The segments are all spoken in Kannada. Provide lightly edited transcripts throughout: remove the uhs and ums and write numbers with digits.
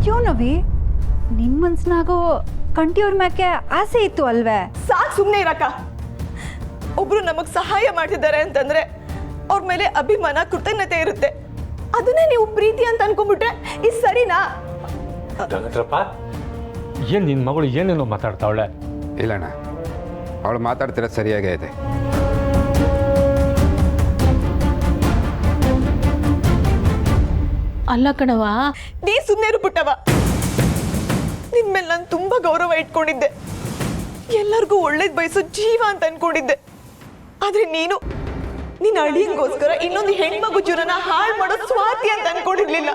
ಯೋನವಿ ನಿನ್ ಮನ್ಸ್ನಾಗೋ ಕಂಟಿಯವ್ರ ಮ್ಯಾಕೆ ಆಸೆ ಇತ್ತು ಅಲ್ವೇ? ಸಾಕು ಸುಮ್ಮನೆ ಇರಕ್ಕ. ಒಬ್ರು ನಮಗ್ ಸಹಾಯ ಮಾಡ್ತಿದ್ದಾರೆ ಅಂತಂದ್ರೆ ಅವ್ರ ಮೇಲೆ ಅಭಿಮಾನ ಕೃತಜ್ಞತೆ ಇರುತ್ತೆ. ಅದನ್ನೇ ನೀವು ಪ್ರೀತಿ ಅಂತ ಅನ್ಕೊಂಡ್ಬಿಟ್ರೆ ಇದು ಸರಿನಾ? ಏನ್ ನಿನ್ ಮಗಳು ಏನೇನೋ ಮಾತಾಡ್ತಾವಳೆ? ಇಲ್ಲಣ್ಣ, ಅವಳು ಮಾತಾಡ್ತಿರೋದು ಸರಿಯಾಗೇ ಇದೆ. ಅಲ್ಲ ಕಣವ, ನೀ ಸುಮ್ಮನೆ ಇರು ಪುಟ್ಟವ. ನಿನ್ಮೇಲೆ ನಾನು ತುಂಬಾ ಗೌರವ ಇಟ್ಕೊಂಡಿದ್ದೆ, ಎಲ್ಲರಿಗೂ ಒಳ್ಳೇದ್ ಬಯಸೋ ಜೀವ ಅಂತ ಅನ್ಕೊಂಡಿದ್ದೆ. ಆದ್ರೆ ನೀನು ನಿನ್ನ ಅಳಿಯಂಗೋಸ್ಕರ ಇನ್ನೊಂದು ಹೆಣ್ಮಗು ಜೀವನ ಹಾಳು ಮಾಡೋ ಸ್ವಾತಿ ಅಂತ ಅನ್ಕೊಂಡಿರ್ಲಿಲ್ಲ.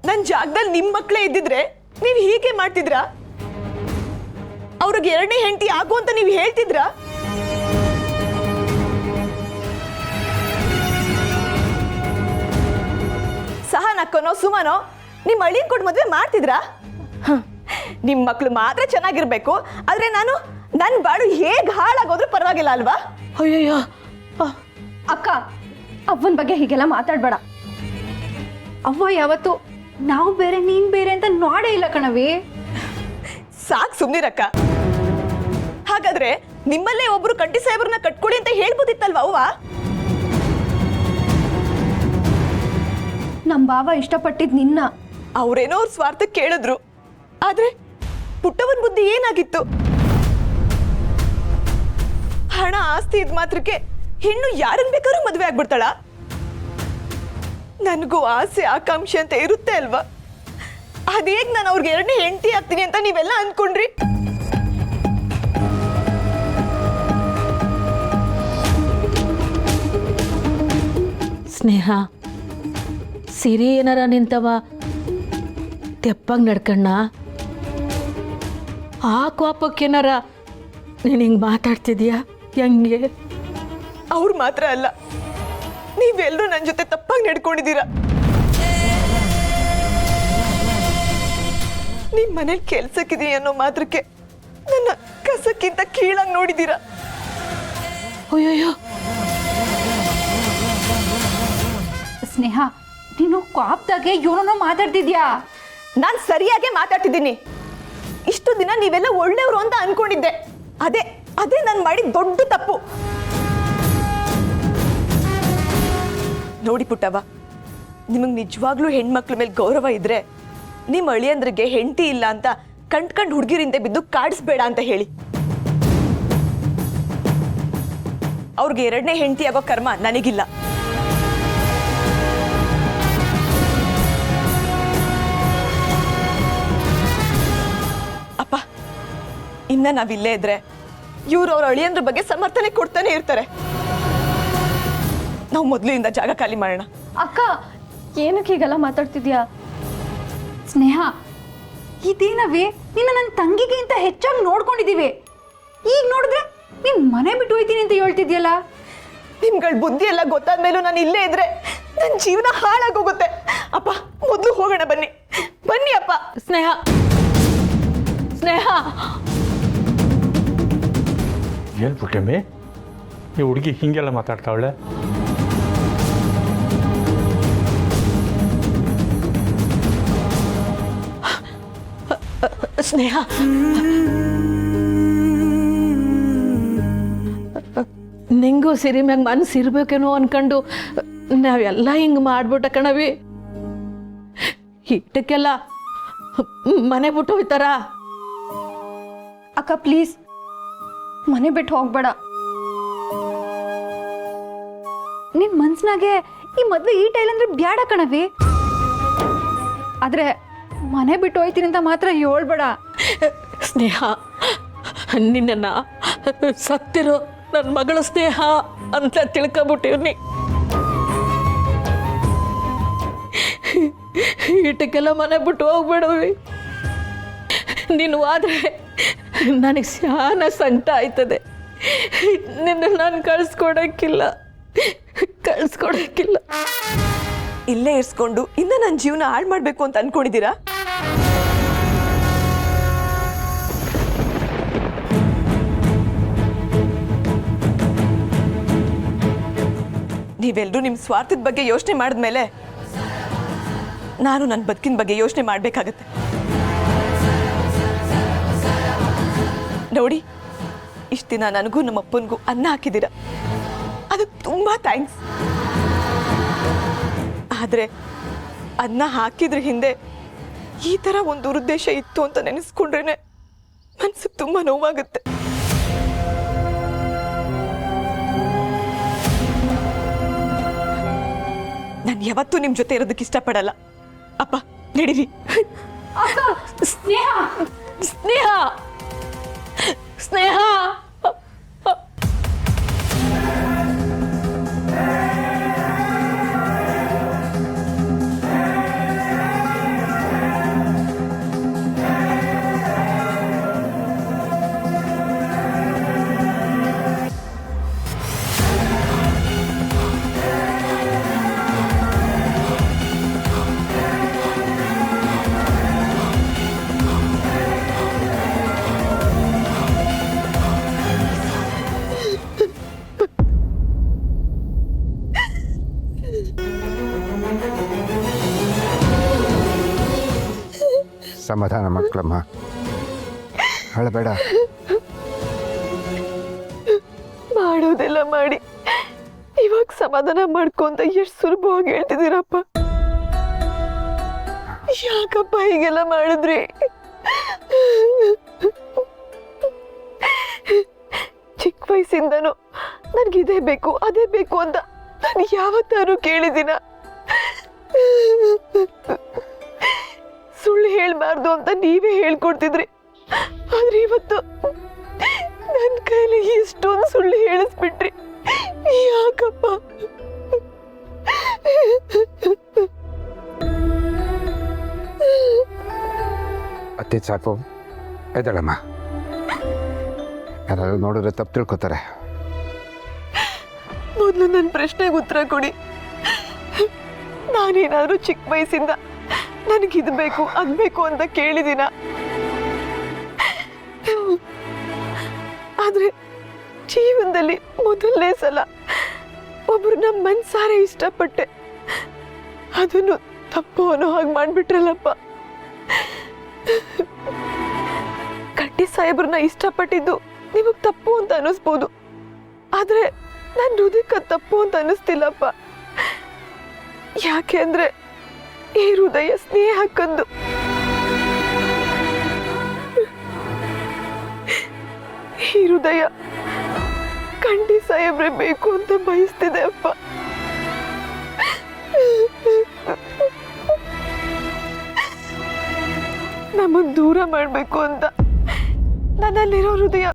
ನನ್ ಜಾಗದಲ್ಲಿ ನಿಮ್ ಮಕ್ಳೇ ಇದ್ದಿದ್ರೆ ನೀವ್ ಹೀಗೆ ಮಾಡ್ತಿದ್ರಾ? ಅವ್ರಿಗೆ ಎರಡನೇ ಹೆಂಡತಿ ಆಗು ಅಂತ ನೀವು ಹೇಳ್ತಿದ್ರಾ? ಸಹನಕ್ಕನೋ ಸುಮನೋ ನಿಮ್ಮ ಅಳಿಯನ್ ಕೊಟ್ಟು ಮದ್ವೆ ಮಾಡ್ತಿದ್ರಾ? ನಿಮ್ ಮಕ್ಳು ಮಾತ್ರ ಚೆನ್ನಾಗಿರ್ಬೇಕು, ಆದ್ರೆ ನನ್ ಬಾಳು ಹೇಗ್ ಹಾಳಾಗೋದ್ರೂ ಪರವಾಗಿಲ್ಲ ಅಲ್ವಾ? ಅಯ್ಯಯ್ಯೋ ಅಕ್ಕ, ಅವ್ವನ ಬಗ್ಗೆ ಹೀಗೆಲ್ಲ ಮಾತಾಡ್ಬೇಡ. ಅವ್ವ ಯಾವತ್ತು ನಾವು ಬೇರೆ ನೀನ್ ಬೇರೆ ಅಂತ ನೋಡೇ ಇಲ್ಲ ಕಣವಿ. ಸಾಕ್ ಸುಮ್ನಿರಕ್ಕ. ಹಾಗಾದ್ರೆ ನಿಮ್ಮಲ್ಲೇ ಒಬ್ರು ಕಂಠಿ ಸಾಹೇಬ್ರನ್ನ ಕಟ್ಕೊಳ್ಳಿ ಅಂತ ಹೇಳ್ಬೋದಿತ್ತಲ್ವಾ ಅವ್ವ? ನಮ್ ಬಾವ ಇಷ್ಟಪಟ್ಟಿದ್ ನಿನ್ನ. ಅವ್ರೇನೋ ಅವ್ರ ಸ್ವಾರ್ಥ ಕೇಳಿದ್ರು, ಆದ್ರೆ ಪುಟ್ಟವನ್ ಬುದ್ಧಿ ಏನಾಗಿತ್ತು? ಹಣ ಆಸ್ತಿ ಇದ್ ಮಾತ್ರಕ್ಕೆ ಹೆಣ್ಣು ಯಾರನ್ ಬೇಕಾದ್ರೂ ಮದ್ವೆ ಆಗ್ಬಿಡ್ತಾಳ? ನನಗೂ ಆಸೆ ಆಕಾಂಕ್ಷೆ ಅಂತ ಇರುತ್ತೆ ಅಲ್ವಾ? ಅದೇಗ್ ನಾನು ಅವ್ರಿಗೆ ಎರಡನೇ ಹೆಂಡತಿ ಆಗ್ತೀನಿ ಅಂತ ನೀವೆಲ್ಲ ಅನ್ಕೊಂಡ್ರಿ? ಸ್ನೇಹ, ಸಿರಿ ಏನಾರ ನಿಂತವ ತೆಪ್ಪಂಗ್ ನಡ್ಕಣ್ಣ. ಆ ಕೋಪಕ್ಕೇನಾರ ನೀನು ಹಿಂಗೆ ಮಾತಾಡ್ತಿದ್ಯಾ? ಹೆಂಗೆ? ಅವ್ರು ಮಾತ್ರ ಅಲ್ಲ, ನೀವೆಲ್ಲರೂ ನನ್ನ ಜೊತೆ ತಪ್ಪಾಗಿ ನಡ್ಕೊಂಡಿದ್ದೀರಾ. ನಿಮ್ ಮನೇಲಿ ಕೆಲ್ಸಕ್ಕಿದೀನಿ ಅನ್ನೋ ಮಾತ್ರಕ್ಕೆ ನನ್ನ ಕಸಕ್ಕಿಂತ ಕೀಳಾಗಿ ನೋಡಿದ್ದೀರಾ. ಅಯ್ಯಯ್ಯೋ ಸ್ನೇಹ, ನೀನು ಕಾಪ್ದಾಗೆ ಏನೋ ಮಾತಾಡ್ತಿದ್ಯಾ. ನಾನ್ ಸರಿಯಾಗಿ ಮಾತಾಡ್ತಿದ್ದೀನಿ. ಇಷ್ಟು ದಿನ ನೀವೆಲ್ಲ ಒಳ್ಳೆಯವರು ಅಂತ ಅನ್ಕೊಂಡಿದ್ದೆ. ಅದೇ ನಾನು ಮಾಡಿದ ದೊಡ್ಡ ತಪ್ಪು. ನೋಡಿ ಪುಟ್ಟವ್ವ, ನಿಮಗೆ ನಿಜವಾಗ್ಲೂ ಹೆಣ್ಮಕ್ಳ ಮೇಲೆ ಗೌರವ ಇದ್ರೆ ನಿಮ್ಮ ಅಳಿಯಂದ್ರಿಗೆ ಹೆಂಡತಿ ಇಲ್ಲ ಅಂತ ಕಂಡ್ಕಂಡ್ ಹುಡುಗಿರಿಂದ ಬಿದ್ದು ಕಾಡಿಸ್ಬೇಡ ಅಂತ ಹೇಳಿ. ಅವ್ರಿಗೆ ಎರಡನೇ ಹೆಂಡತಿ ಆಗೋ ಕರ್ಮ ನನಗಿಲ್ಲ. ಅಪ್ಪ, ಇನ್ನ ನಾವಿಲ್ಲೇ ಇದ್ರೆ ಇವ್ರು ಅವ್ರ ಅಳಿಯಂದ್ರ ಬಗ್ಗೆ ಸಮರ್ಥನೆ ಕೊಡ್ತಾನೆ ಇರ್ತಾರೆ. ನಾವು ಮೊದಲಿಂದ ಜಾಗ ಖಾಲಿ ಮಾಡೋಣ. ಅಕ್ಕ, ಏನಕ್ಕೆ ಹೀಗೆಲ್ಲ ಮಾತಾಡ್ತಿದ್ಯಾ? ಸ್ನೇಹ, ಇದೇನವೇ, ನಿನ್ನ ನನ್ನ ತಂಗಿಗಿಂತ ಹೆಚ್ಚಾಗಿ ನೋಡ್ಕೊಂಡಿದೀವಿ. ಈಗ ನೋಡಿದ್ರೆ ನೀನ್ ಮನೆ ಬಿಟ್ಟು ಹೋಯ್ತೀನಿ ಅಂತ ಹೇಳ್ತಿದ್ಯಲ್ಲ. ನಿಮ್ಗಳ ಬುದ್ಧಿ ಎಲ್ಲ ಗೊತ್ತಾದ್ಮೇಲೂ ನಾನು ಇಲ್ಲೇ ಇದ್ರೆ ನನ್ನ ಜೀವನ ಹಾಳಾಗೋಗುತ್ತೆ. ಅಪ್ಪ, ಮೊದಲು ಹೋಗೋಣ, ಬನ್ನಿ ಬನ್ನಿ ಅಪ್ಪ. ಸ್ನೇಹ, ಸ್ನೇಹ, ಏನ್ ಪುಟ್ಟಮ್ಮಿ, ಈ ಹುಡುಗಿ ಹಿಂಗೆಲ್ಲ ಮಾತಾಡ್ತಾವಳೆ? ಸ್ನೇಹ, ನಿಂಗೂ ಸಿರಿ ಮ್ಯಾಗ ಮನಸ್ಸು ಇರ್ಬೇಕೇನೋ ಅನ್ಕೊಂಡು ನಾವೆಲ್ಲ ಹಿಂಗೆ ಮಾಡ್ಬಿಟ್ಟ ಕಣವಿ. ಇಟ್ಟಕ್ಕೆಲ್ಲ ಮನೆ ಬಿಟ್ಟು ಹೋಯ್ತಾರ? ಅಕ್ಕ ಪ್ಲೀಸ್, ಮನೆ ಬಿಟ್ಟು ಹೋಗ್ಬೇಡ. ನಿನ್ ಮನ್ಸ್ನಾಗೆ ಈ ಮದ್ವೆ ಈ ಟೈಲ್ ಅಂದ್ರೆ ಬ್ಯಾಡ ಕಣವಿ. ಆದ್ರೆ ಮನೆ ಬಿಟ್ಟು ಹೋಯ್ತೀನಿ ಅಂತ ಮಾತ್ರ ಹೇಳ್ಬೇಡ. ಸ್ನೇಹ, ನಿನ್ನ ಸತ್ತಿರೋ ನನ್ನ ಮಗಳು ಸ್ನೇಹ ಅಂತ ತಿಳ್ಕೊಬಿಟ್ಟಿವ್ನಿ. ಇಟಕ್ಕೆಲ್ಲ ಮನೆ ಬಿಟ್ಟು ಹೋಗ್ಬೇಡವಿ. ನೀನು ಆದ್ರೆ ನನಗೆ ಶಾನ ಸಂಕಟ ಆಯ್ತದೆ. ನಿನ್ನ ನಾನು ಕಳ್ಸ್ಕೊಡಕ್ಕಿಲ್ಲ. ಇಲ್ಲೇ ಇರ್ಸ್ಕೊಂಡು ಇನ್ನ ನನ್ನ ಜೀವನ ಹಾಳು ಮಾಡ್ಬೇಕು ಅಂತ ಅನ್ಕೊಂಡಿದ್ದೀರಾ? ನೀವೆಲ್ಲರೂ ನಿಮ್ಮ ಸ್ವಾರ್ಥದ ಬಗ್ಗೆ ಯೋಚನೆ ಮಾಡಿದ್ಮೇಲೆ ನಾನು ನನ್ನ ಬದುಕಿನ ಬಗ್ಗೆ ಯೋಚನೆ ಮಾಡಬೇಕಾಗತ್ತೆ. ನೋಡಿ, ಇಷ್ಟು ದಿನ ನನಗೂ ನಮ್ಮ ಅಪ್ಪನಿಗೂ ಅನ್ನ ಹಾಕಿದ್ದೀರ, ಅದಕ್ಕೆ ತುಂಬ ಥ್ಯಾಂಕ್ಸ್. ಆದರೆ ಅನ್ನ ಹಾಕಿದ್ರ ಹಿಂದೆ ಈ ಥರ ಒಂದು ದುರುದ್ದೇಶ ಇತ್ತು ಅಂತ ನೆನೆಸ್ಕೊಂಡ್ರೇನೆ ಮನಸ್ಸಿಗೆ ತುಂಬ ನೋವಾಗುತ್ತೆ. ನಾನು ಯಾವತ್ತೂ ನಿಮ್ಮ ಜೊತೆ ಇರೋದಕ್ಕೆ ಇಷ್ಟಪಡಲ್ಲ. ಅಪ್ಪ ನಡೀರಿ. ಸ್ನೇಹ ಸ್ನೇಹ ಸ್ನೇಹ ಸಮಾಧಾನ ಮಕ್ಕಳಮ್ಮ, ಅಳಬೇಡ. ಮಾಡೋದೆಲ್ಲ ಮಾಡಿ ಇವಾಗ ಸಮಾಧಾನ ಮಾಡ್ಕೊಂತ ಎಷ್ಟು ಸುಲಭವಾಗಿ ಹೇಳ್ತಿದ್ದೀರಪ್ಪ. ಯಾಕಪ್ಪ ಹೀಗೆಲ್ಲ ಮಾಡಿದ್ರಿ? ಚಿಕ್ಕ ವಯಸ್ಸಿಂದನೂ ನನಗಿದೇ ಬೇಕು ಅದೇ ಬೇಕು ಅಂತ ನಾನು ಯಾವತ್ತಾರು ಕೇಳಿದ್ದೀನ? ಸುಳ್ಳು ಹೇಳ್ಬಾರ್ದು ಅಂತ ನೀವೇ ಹೇಳ್ಕೊಡ್ತಿದ್ರಿ. ಆದ್ರೆ ಇವತ್ತು ನನ್ನ ಕೈಲಿ ಇಷ್ಟೊಂದು ಸುಳ್ಳು ಹೇಳಿಸ್ಬಿಟ್ರಿ. ಯಾಕಪ್ಪ? ಅತ್ತೆ ಸಾಕು, ಎದಳಮ್ಮ. ಯಾರಾದ್ರು ನೋಡಿದ್ರೆ ತಪ್ಪು ತಿಳ್ಕೊತಾರೆ. ಮೊದಲು ನನ್ನ ಪ್ರಶ್ನೆಗೆ ಉತ್ತರ ಕೊಡಿ. ನಾನೇನಾದ್ರೂ ಚಿಕ್ಕ ವಯಸ್ಸಿಂದ ನನಗಿದು ಬೇಕು ಅದು ಬೇಕು ಅಂತ ಕೇಳಿದಿನ? ಆದ್ರೆ ಜೀವನದಲ್ಲಿ ಮೊದಲನೇ ಸಲ ಒಬ್ರನ್ನ ಮನ್ಸಾರೆ ಇಷ್ಟಪಟ್ಟೆ, ಅದನ್ನು ತಪ್ಪು ಅನ್ನೋ ಹಾಗೆ ಮಾಡ್ಬಿಟ್ರಲ್ಲಪ್ಪ. ಕಟ್ಟಿ ಸಾಹೇಬ್ರನ್ನ ಇಷ್ಟಪಟ್ಟಿದ್ದು ನಿಮಗ್ ತಪ್ಪು ಅಂತ ಅನ್ನಿಸ್ಬೋದು, ಆದ್ರೆ ನನ್ನ ಹೃದಯಕ್ಕೆ ತಪ್ಪು ಅಂತ ಅನ್ನಿಸ್ತಿಲ್ಲಪ್ಪ. ಯಾಕೆ ಅಂದ್ರೆ ಈ ಹೃದಯ ಸ್ನೇಹಕ್ಕಂದು. ಈ ಹೃದಯ ಕಂಡಿ ಸಾಹೇಬ್ರೆ ಬೇಕು ಅಂತ ಬಯಸ್ತಿದೆ ಅಪ್ಪ. ನಮಗ್ ದೂರ ಮಾಡ್ಬೇಕು ಅಂತ ನನ್ನಲ್ಲಿರೋ ಹೃದಯ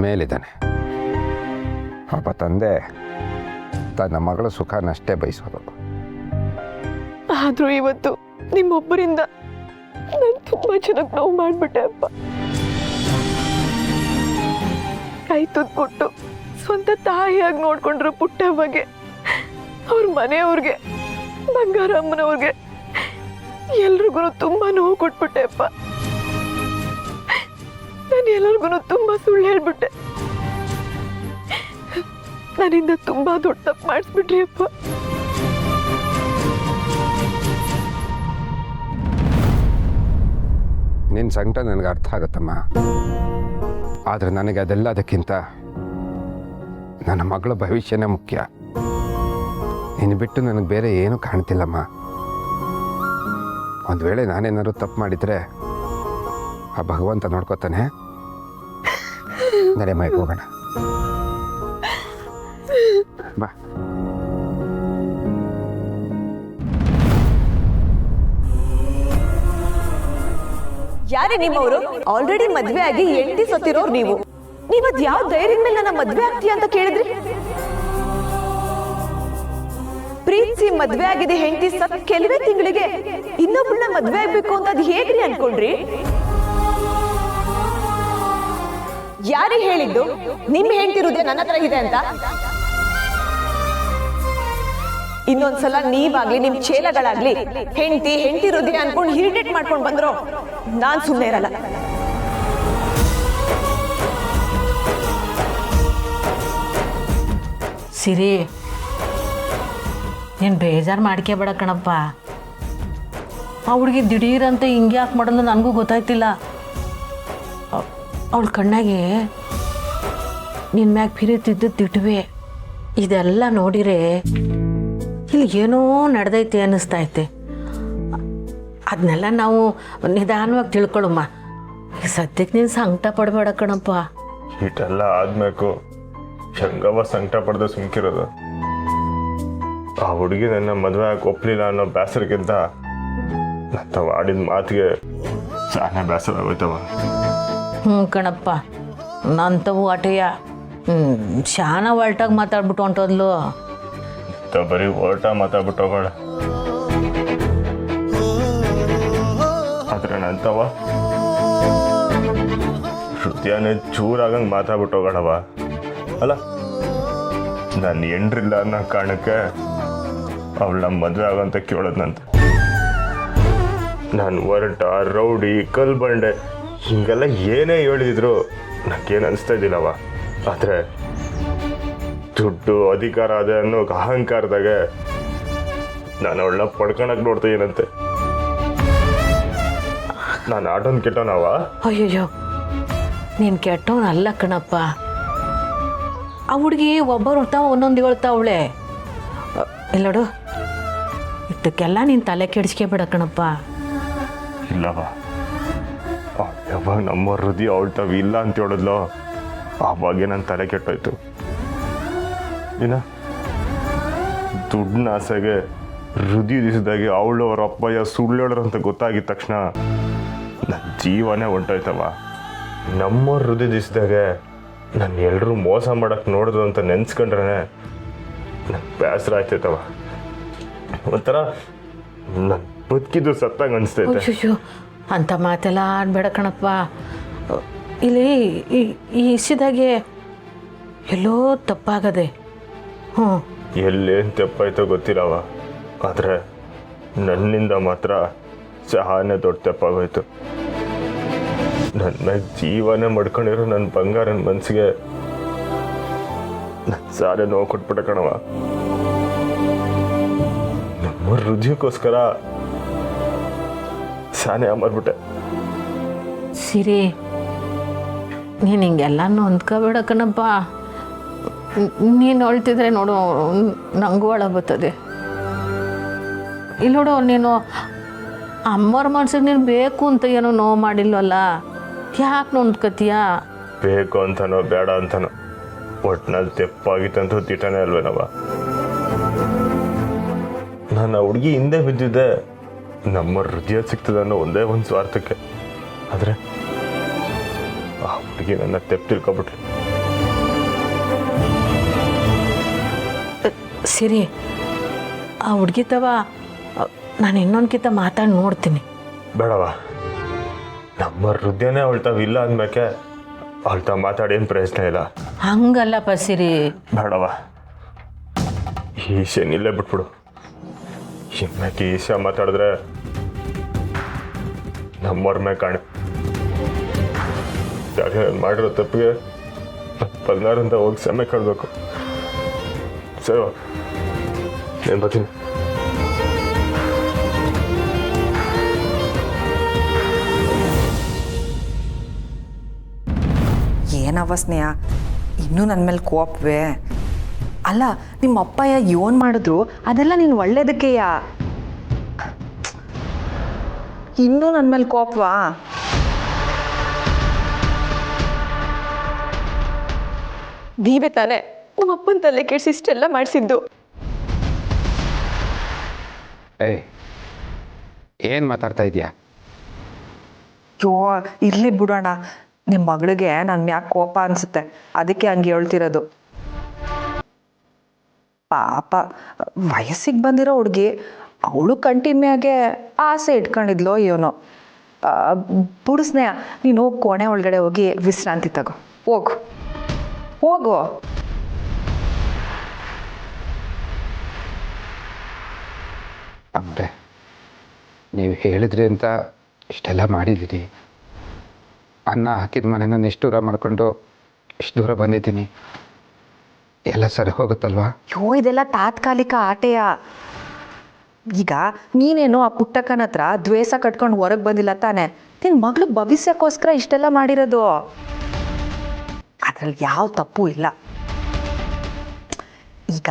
ಮೇಲಿದ್ದಾನೆ. ಒಬ್ಬ ತಂದೆ ತನ್ನ ಮಗಳ ಸುಖನಷ್ಟೇ ಬಯಸೋದು. ಆದ್ರೂ ಇವತ್ತು ನಿಮ್ಮೊಬ್ಬರಿಂದ ನಾನು ತುಂಬಾ ಚೆನ್ನಾಗಿ ನೋವು ಮಾಡ್ಬಿಟ್ಟೆ ಅಪ್ಪ. ಕೈ ತುತ್ತು ಕೊಟ್ಟು ಸ್ವಂತ ತಾಯಿಯಾಗಿ ನೋಡ್ಕೊಂಡ್ರು ಪುಟ್ಟವ್ವಗೆ, ಅವ್ರ ಮನೆಯವ್ರಿಗೆ, ಬಂಗಾರಮ್ಮನವ್ರಿಗೆ ಎಲ್ರಿಗೂ ತುಂಬಾ ನೋವು ಕೊಟ್ಬಿಟ್ಟೆ ಅಪ್ಪ. ನಾನು ಎಲ್ಲರಿಗೂ ತುಂಬಾ ಸುಳ್ಳು ಹೇಳ್ಬಿಟ್ಟೆ. ನನ್ನಿಂದ ತುಂಬಾ ದೊಡ್ಡ ತಪ್ಪು ಮಾಡಿಸ್ಬಿಟ್ರಿ ಅಪ್ಪ. ನಿನ್ನ ಸಂಕಟ ನನಗೆ ಅರ್ಥ ಆಗುತ್ತಮ್ಮ. ಆದರೆ ನನಗೆ ಅದೆಲ್ಲದಕ್ಕಿಂತ ನನ್ನ ಮಗಳ ಭವಿಷ್ಯನೇ ಮುಖ್ಯ. ನಿನ್ನ ಬಿಟ್ಟು ನನಗೆ ಬೇರೆ ಏನೂ ಕಾಣ್ತಿಲ್ಲಮ್ಮ. ಒಂದು ವೇಳೆ ನಾನೇನಾದ್ರು ತಪ್ಪು ಮಾಡಿದರೆ ಆ ಭಗವಂತ ನೋಡ್ಕೋತಾನೆ. ನಡೆ ಮೈಗೆ ಹೋಗೋಣ ಬಾ. ಯಾರೇ ನಿಮ್ಮವರು? ಆಲ್ರೆಡಿ ಮದ್ವೆ ಆಗಿ 8 ಸತ್ತಿರೋರು ನೀವು. ನೀವದ್ ಯಾವ ಧೈರ್ಯದ ಮೇಲೆ ನನ್ನ ಮದ್ವೆ ಆಗ್ತೀಯ ಅಂತ ಕೇಳಿದ್ರಿ? ಪ್ರೀತಿಸಿ ಮದ್ವೆ ಆಗಿದೆ ಹೆಂಡತಿ ಸತ್ ಕೆಲವೇ ತಿಂಗಳಿಗೆ ಇನ್ನೊಬ್ಬಳನ್ನ ಮದ್ವೆ ಆಗ್ಬೇಕು ಅಂತ ಅದ್ ಹೇಗ್ರಿ ಅನ್ಕೊಂಡ್ರಿ? ಯಾರಿಗೆ ಹೇಳಿದ್ದು ನಿಮ್ ಹೆಂಡತಿ ಹೃದಯ ನನ್ನ ಹತ್ರ ಇದೆ ಅಂತ? ಇನ್ನೊಂದ್ಸಲ ನೀವಾಗ್ಲಿ ನಿಮ್ ಚೇಲಗಳಾಗ್ಲಿ ಹೆಂಡತಿ ಹೃದಯ ಅನ್ಕೊಂಡು ಹಿರಿಟೇಟ್ ಮಾಡ್ಕೊಂಡು ಬಂದ್ರು ನಾನ್ ಸುಮ್ಮನೆ ಇರಲ್ಲ. ಸಿರಿ, ನೀನು ಬೇಜಾರು ಮಾಡ್ಕೋಬೇಡ ಕಣಪ್ಪ. ಆ ಹುಡುಗಿ ದಿಢೀರಂತ ಹಿಂಗೆ ಯಾಕೆ ಮಾಡೋದು ನನಗೂ ಗೊತ್ತಾಯ್ತಿಲ್ಲ. ಅವಳ ಕಣ್ಣಾಗೆ ನಿನ್ನ ಮ್ಯಾಗ ಫಿರಿತಿದ್ದು ತಿಟ್ವೆ. ಇದೆಲ್ಲ ನೋಡಿರೆ ಇಲ್ಲಿ ಏನೋ ನಡೆದೈತೆ ಅನ್ನಿಸ್ತೈತೆ. ಅದನ್ನೆಲ್ಲ ನಾವು ನಿಧಾನವಾಗಿ ತಿಳ್ಕೊಳ್ಳಮ್ಮ. ಸದ್ಯಕ್ಕೆ ನೀನು ಸಂಕಟ ಪಡಬೇಡ ಕಣಪ್ಪ. ಇಷ್ಟೆಲ್ಲ ಆದ್ಮೇಕು ಶಂಗವ ಸಂಕಟ ಪಡೆದ ಸುಮ್ಕಿರೋದು. ಆ ಹುಡುಗಿ ನನ್ನ ಮದುವೆ ಆಗಿ ಒಪ್ಪಲಿಲ್ಲ ಅನ್ನೋ ಬೇಸರಕ್ಕಿಂತ ತಾವು ಆಡಿದ ಮಾತಿಗೆ ಸಾನೆ ಬೇಸರ ಆಗೋಯ್ತವ. ಕಣಪ್ಪ, ನಂತವು ಆಟೆಯ ಶಾನ ಒಲ್ಟಾಗಿ ಮಾತಾಡ್ಬಿಟ್ಟು ಹೊಂಟೋದ್ಲು. ಬರೀ ಹೊರಟ ಮಾತಾಡ್ಬಿಟ್ಟು ಹೋಗೋಣ. ಆದ್ರೆ ನಂತವ ಹೃದಯನೇ ಚೂರಾಗಂಗೆ ಮಾತಾಡ್ಬಿಟ್ಟು ಹೋಗೋಣವ. ಅಲ್ಲ, ನಾನು ಎಂಡ್ರಿಲ್ಲ ಅನ್ನೋ ಕಾರಣಕ್ಕೆ ಅವಳು ನಮ್ಮ ಮದುವೆ ಆಗೋಂತ ಕೇಳೋದ್ನಂತ. ನಾನು ಹೊರಟ ರೌಡಿ ಕಲ್ಬಂಡೆ ಹಿಂಗೆಲ್ಲ ಏನೇ ಹೇಳಿದ್ರು ನನಗೇನು ಅನಿಸ್ತಾ ಇದ್ದಿಲ್ಲವ. ಆದರೆ ದುಡ್ಡು ಅಧಿಕಾರ ಅದೇ ಅನ್ನೋ ಅಹಂಕಾರದಾಗ ನಾನು ಅವಳನ್ನ ಪಡ್ಕೊಳಕ್ ನೋಡ್ತೀನಂತೆ. ನಾನು ಆಟೋನ್ ಕೆಟ್ಟವನವ? ಅಯ್ಯಯ್ಯೋ, ನೀನು ಕೆಟ್ಟವನಲ್ಲ ಕಣಪ್ಪ. ಆ ಹುಡುಗಿ ಒಬ್ಬರು ಇರ್ತಾವ, ಒಂದೊಂದು ಹೇಳ್ತಾವಳೆ. ಇಲ್ಲೋಡು, ಇದಕ್ಕೆಲ್ಲ ನೀನು ತಲೆ ಕೆಡಿಸ್ಕೊಬೇಡ ಕಣಪ್ಪ. ಇಲ್ಲವ, ಯಾವಾಗ ನಮ್ಮ ಹೃದಯ ಅವಳ್ತಾವ ಇಲ್ಲ ಅಂತ ಹೇಳಿದ್ಲೋ ಆವಾಗೇ ನನ್ನ ತಲೆ ಕೆಟ್ಟೋಯ್ತು. ಏನ ದುಡ್ಡಿನ ಆಸೆಗೆ ಹೃದಯ ದಿವಸದಾಗೆ ಅವಳು ಅವ್ರ ಅಪ್ಪಯ್ಯ ಸುಳ್ಳೋಳ್ರು ಅಂತ ಗೊತ್ತಾಗಿದ ತಕ್ಷಣ ನನ್ನ ಜೀವನೇ ಹೊಂಟೋಯ್ತವ. ನಮ್ಮ ಹೃದಯ ದಿವಸದಾಗೆ ನಾನು ಎಲ್ಲರೂ ಮೋಸ ಮಾಡಕ್ಕೆ ನೋಡಿದ್ರು ಅಂತ ನೆನ್ಸ್ಕೊಂಡ್ರೆ ನನ್ನ ಬೇಸರ ಆಯ್ತೈತವ. ಒಂಥರ ನನ್ನ ಬದುಕಿದ್ದು ಸತ್ತಾಗ ಅನಿಸ್ತೈತೆ. ಅಯ್ಯೋ, ಅಂಥ ಮಾತೆಲ್ಲ ಆಡಬೇಡ ಕಣಪ್ಪ. ಇಲ್ಲಿ ಈ ವಿಷಯದಾಗೆ ಎಲ್ಲೋ ತಪ್ಪಾಗದೆ. ಎಲ್ಲೇನು ತಪ್ಪಾಯ್ತೋ ಗೊತ್ತಿಲ್ಲವ, ಆದರೆ ನನ್ನಿಂದ ಮಾತ್ರ ಸಹಾನೇ ದೊಡ್ಡ ತಪ್ಪಾಗೋಯ್ತು. ನನ್ನ ಮ್ಯಾಗ ಜೀವನೇ ಮಡ್ಕೊಂಡಿರೋ ನನ್ನ ಬಂಗಾರನ ಮನಸ್ಸಿಗೆ ನನ್ನ ಸಾರೆ ನೋವು ಕೊಟ್ಬಿಟ್ಟೆ ಕಣವ. ನಮ್ಮ ಹೃದಯಕ್ಕೋಸ್ಕರ ಸಾನೆ ಅಮರ್ಬಿಟ್ಟೆ. ಸಿರಿ, ನೀನು ಹಿಂಗೆಲ್ಲನೂ ಹೊಂದ್ಕೋಬೇಡ ಕಣಪ್ಪ. ನೀನು ಹೊಳ್ತಿದ್ರೆ ನೋಡು ನನಗೂ ಒಳಗೆ ಬರ್ತದೆ. ಇಲ್ಲಿ ನೋಡು, ನೀನು ಅಮ್ಮವ್ರ ಮನ್ಸಿಗೆ ನೀನು ಬೇಕು ಅಂತ ಏನೋ ನೋವು ಮಾಡಿಲ್ವಲ್ಲ, ಯಾಕೆ ನೊಂದ್ಕತೀಯ? ಬೇಕು ಅಂತನೋ ಬೇಡ ಅಂತನೋ ಒಟ್ಟಿನಲ್ಲಿ ತೆಪ್ಪಾಗಿತ್ತಂತೂ ತಿಟನೇ ಅಲ್ವೇನವ. ನಾನು ಆ ಹುಡುಗಿ ಹಿಂದೆ ಬಿದ್ದಿದ್ದೆ ನಮ್ಮ ಹೃದಯ ಸಿಗ್ತದೆ ಅನ್ನೋ ಒಂದೇ ಒಂದು ಸ್ವಾರ್ಥಕ್ಕೆ. ಆದರೆ ಆ ಹುಡುಗಿ ನನ್ನ ತೆಪ್ಪು ತಿಳ್ಕೊಬಿಟ್ಲು. ಸಿರಿ, ಆ ಹುಡುಗಿ ತವ ನಾನು ಇನ್ನೊಂದ್ಕಿಂತ ಮಾತಾಡಿ ನೋಡ್ತೀನಿ. ಬೇಡವ, ನಮ್ಮ ಹೃದಯನೇ ಅವಳ್ತಾವಿಲ್ಲ ಅಂದ್ಮೇಕೆ ಅವಳ್ತಾ ಮಾತಾಡಿ ಏನು ಪ್ರಯೋಜನ ಇಲ್ಲ. ಹಂಗಲ್ಲಪ್ಪ ಸಿರಿ. ಬೇಡವ, ಈಶೆ ನಿಲ್ಲೇ ಬಿಟ್ಬಿಡು. ಇನ್ಮ್ಯಾಕೆ ಈಶ ಮಾತಾಡಿದ್ರೆ ನಮ್ಮವ್ರ ಮೇಲೆ ಕಾಣು. ನಾನು ಮಾಡಿರೋ ತಪ್ಪಿಗೆ 16 ಅಂತ ಹೋಗಿ ಸಮಯ ಕಳ್ಬೇಕು. ಸರಿ నేను ಬರ್ತೀನಿ. ಏನವ ಸ್ನೇಹ, ಇನ್ನೂ ನನ್ನ ಮೇಲೆ ಕೋಪವೇ? ಅಲ್ಲ, ನಿಮ್ಮ ಅಪ್ಪಯ್ಯ ಏನು ಮಾಡಿದ್ರು ಅದೆಲ್ಲ ನೀನು ಒಳ್ಳೇದಕ್ಕೆಯಾ? ಇನ್ನೂ ನನ್ನ ಮೇಲೆ ಕೋಪವಾ? ನೀವೇ ತಾನೇ ನಮ್ಮ ಅಪ್ಪನ ತಲೆ ಕೆಡಿಸಿ ಇಷ್ಟೆಲ್ಲ ಮಾಡಿಸಿದ್ದು. ಏಯ್, ಏನು ಮಾತಾಡ್ತಾ ಇದೆಯಾ? ಯೋ, ಇರ್ಲಿ ಬಿಡೋಣ. ನಿಮ್ಮ ಮಗಳಿಗೆ ನನ್ನ ಮ್ಯಾಕೆ ಕೋಪ ಅನ್ಸುತ್ತೆ, ಅದಕ್ಕೆ ಹಂಗೆ ಹೇಳ್ತಿರೋದು. ಪಾಪ, ವಯಸ್ಸಿಗೆ ಬಂದಿರೋ ಹುಡುಗಿ, ಅವಳು ಕಂಟಿನ್ಯೂಗೆ ಆಸೆ ಇಟ್ಕೊಂಡಿದ್ಲೋ ಏನೋ. ಬಿಡು ಸ್ನೇಹ, ನೀನು ಹೋಗಿ ಕೋಣೆ ಒಳಗಡೆ ಹೋಗಿ ವಿಶ್ರಾಂತಿ ತಗೋ. ಹೋಗು ಹೋಗು. ಅಮ್ಮೆ, ನೀವು ಹೇಳಿದ್ರಿ ಅಂತ ಇಷ್ಟೆಲ್ಲ ಮಾಡಿದ್ದೀರಿ. ಅನ್ನ ಹಾಕಿದ ಮನೆನ ನಿಷ್ಠೂರ ಮಾಡಿಕೊಂಡು ಇಷ್ಟು ದೂರ ಬಂದಿದ್ದೀನಿ. ಎಲ್ಲ ಸರಿ ಹೋಗುತ್ತಲ್ವಾ? ಯೋ, ಇದೆಲ್ಲ ತಾತ್ಕಾಲಿಕ ಆಟೆಯ. ಈಗ ನೀನೇನು ಆ ಪುಟ್ಟಕ್ಕನ ಹತ್ರ ದ್ವೇಷ ಕಟ್ಕೊಂಡು ಹೊರಗೆ ಬಂದಿಲ್ಲ ತಾನೆ. ನಿನ್ನ ಮಗಳು ಭವಿಷ್ಯಕ್ಕೋಸ್ಕರ ಇಷ್ಟೆಲ್ಲ ಮಾಡಿರೋದು. ಅದ್ರಲ್ಲಿ ಯಾವ ತಪ್ಪು ಇಲ್ಲ. ಈಗ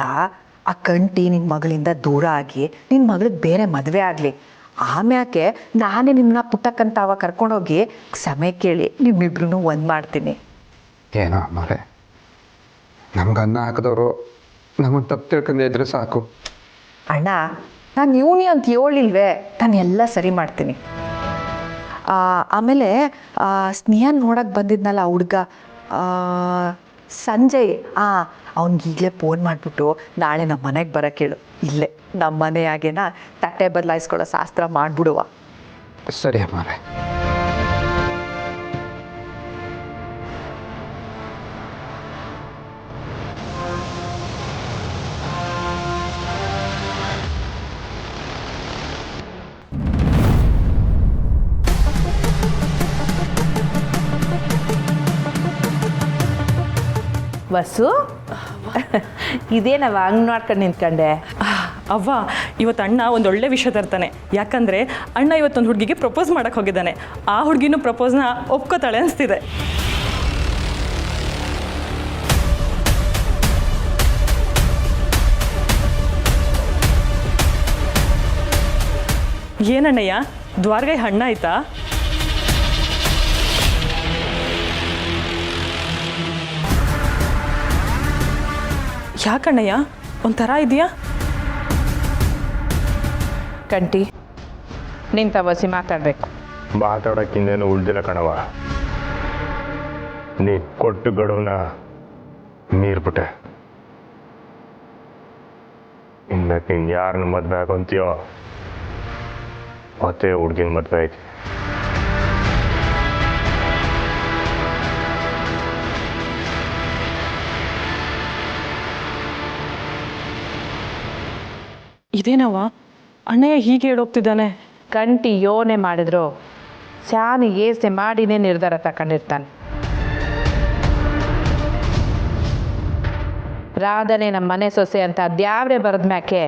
ಆ ಕಂಟಿ ನಿನ್ನ ಮಗಳಿಂದ ದೂರ ಆಗಿ ನಿನ್ನ ಮಗಳಿಗೆ ಬೇರೆ ಮದುವೆ ಆಗಲಿ, ಆಮ್ಯಾಕೆ ನಾನೇ ನಿಮ್ಮನ್ನ ಪುಟ್ಟಕ್ಕಂತ ಅವ ಕರ್ಕೊಂಡೋಗಿ ಸಮಯ ಕೇಳಿ ನಿಮ್ಮಿಬ್ರು ಒಂದು ಮಾಡ್ತೀನಿ. ಏನೋ ಅಮ್ಮರೇ, ನಮ್ಗೆ ಅನ್ನ ಹಾಕಿದವರು ನಮ್ಮನ್ನು ತಪ್ಪು ತಿಳ್ಕೊಂಡು ಇದ್ರೆ ಸಾಕು. ಅಣ್ಣ, ನಾನು ಇವನಿ ಅಂತ ಹೇಳಿಲ್ವೇ, ನಾನು ಎಲ್ಲ ಸರಿ ಮಾಡ್ತೀನಿ. ಆಮೇಲೆ ಸ್ನೇಹ ನೋಡಕ್ಕೆ ಬಂದಿದ್ನಲ್ಲ ಹುಡುಗ ಸಂಜಯ್, ಅವ್ನಿಗೆ ಈಗಲೇ ಫೋನ್ ಮಾಡಿಬಿಟ್ಟು ನಾಳೆ ನಮ್ಮ ಮನೆಗೆ ಬರೋಕ್ಕೆ ಹೇಳು. ಇಲ್ಲೇ ನಮ್ಮ ಮನೆಯಾಗೇನ ತಟ್ಟೆ ಬದಲಾಯಿಸ್ಕೊಳ್ಳೋ ಶಾಸ್ತ್ರ ಮಾಡಿಬಿಡುವ. ಸರಿ ಅಮ್ಮರೇ. ಬಸ್ಸು, ಇದೇನವ ಹಂಗೆ ನೋಡ್ಕೊಂಡು ನಿಂತ್ಕೊಂಡೆ? ಅವ್ವ, ಇವತ್ತು ಅಣ್ಣ ಒಂದು ಒಳ್ಳೆ ವಿಷಯ ತರ್ತಾನೆ. ಯಾಕಂದರೆ ಅಣ್ಣ ಇವತ್ತೊಂದು ಹುಡುಗಿಗೆ ಪ್ರಪೋಸ್ ಮಾಡೋಕ್ಕೆ ಹೋಗಿದ್ದಾನೆ. ಆ ಹುಡುಗಿನೂ ಪ್ರಪೋಸ್ನ ಒಪ್ಕೋತಾಳೆ ಅನಿಸ್ತಿದೆ. ಏನಣ್ಣಯ್ಯ, ದ್ವಾರಗೈ ಹಣ್ಣ ಆಯ್ತಾ? ಯಾಕಣ್ಣಯ್ಯ ಒಂಥರ ಇದೆಯಾ? ಕಂಟಿ, ನಿಂತ ಬಸಿ ಮಾತಾಡಬೇಕು. ಮಾತಾಡೋಕ್ಕಿಂದೇನು ಉಳ್ದಿಲ್ಲ ಕಣವ. ನೀ ಕೊಟ್ಟು ಗಡುವನ್ನ ಮೀರ್ಬಿಟ್ಟೆ. ಇನ್ಮೇಲೆ ನೀನು ಯಾರನ್ನ ಮದುವೆ ಆಗೊಂತೀಯೋ ಮತ್ತೆ ಹುಡ್ಗಿನ ಮದುವೆ ಐತಿ. ಇದೇನವ ಅಣ್ಣಯ್ಯ ಹೀಗೆ ಹೇಳೋಗ್ತಿದ್ದಾನೆ? ಕಂಟಿ ಯೋನೆ ಮಾಡಿದ್ರು ಶಾನಿ ಏಸೆ ಮಾಡಿನೇ ನಿರ್ಧಾರ ತಗೊಂಡಿರ್ತಾನೆ. ರಾಧನೆ ನಮ್ಮ ಮನೆ ಸೊಸೆ ಅಂತ ಅದ್ಯಾವ್ರೆ ಬರೆದ ಮ್ಯಾಕೆ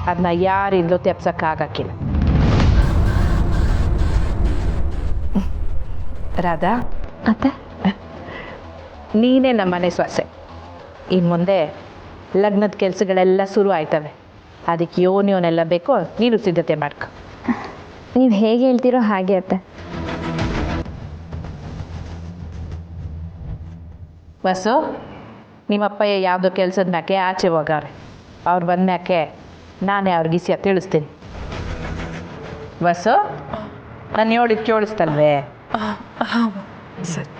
ಅದನ್ನ ಯಾರಿಂದಲೂ ತೆಪ್ಸಕ್ಕಾಗಕ್ಕಿಲ್ಲ. ರಾಧಾ ಅತ್ತೆ, ನೀನೇ ನಮ್ಮ ಮನೆ ಸೊಸೆ. ಇನ್ನು ಮುಂದೆ ಲಗ್ನದ ಕೆಲಸಗಳೆಲ್ಲ ಶುರು ಆಯ್ತವೆ. ಅದಕ್ಕೆ ಯೋನೆಲ್ಲ ಬೇಕೋ ನೀನು ಸಿದ್ಧತೆ ಮಾಡ್ಕೊ. ನೀವು ಹೇಗೆ ಹೇಳ್ತೀರೋ ಹಾಗೆ ಅತ್ತೆ. ಬಸ್ಸು, ನಿಮ್ಮಪ್ಪಯ್ಯ ಯಾವುದೋ ಕೆಲಸದ ಮ್ಯಾಕೆ ಆಚೆ ಹೋಗವ್ರೆ. ಅವ್ರು ಬಂದ ಮ್ಯಾಕೆ ನಾನೇ ಅವ್ರಿಗೆ ವಿಷಯ ತಿಳಿಸ್ತೀನಿ. ಬಸ್ಸು, ನಾನು ಹೇಳಿದ್ದು ಕೇಳಿಸ್ತಲ್ವೇ? ಸರಿ.